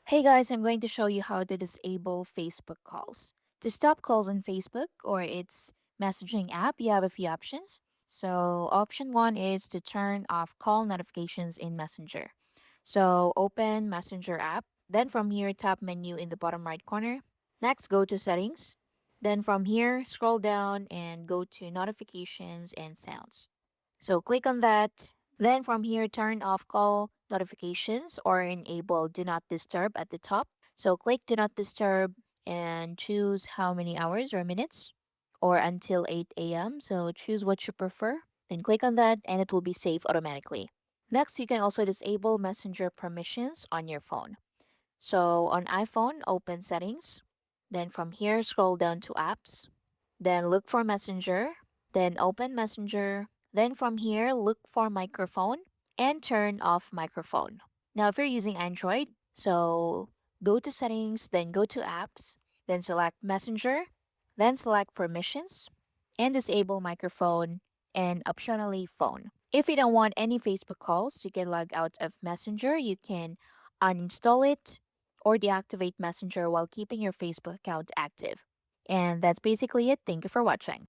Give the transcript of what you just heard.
Hey guys, I'm going to show you how to disable Facebook calls. To stop calls on Facebook or its messaging app, you have a few options. So, option one is to turn off call notifications in Messenger. So, open Messenger app. Then from here, tap menu in the bottom right corner. Next, go to settings. Then from here, scroll down and go to notifications and sounds. So click on that. Then from here, turn off call notifications or enable do not disturb at the top. So click do not disturb and choose how many hours or minutes or until 8 a.m. So choose what you prefer. Then click on that and it will be saved automatically. Next, you can also disable messenger permissions on your phone. So on iPhone, open settings. Then from here, scroll down to apps. Then look for Messenger. Then open Messenger. Then from here, look for microphone and turn off microphone. Now, if you're using Android, so go to settings, then go to apps, then select Messenger, then select permissions and disable microphone and optionally phone. If you don't want any Facebook calls, you can log out of Messenger. You can uninstall it or deactivate Messenger while keeping your Facebook account active. And that's basically it. Thank you for watching.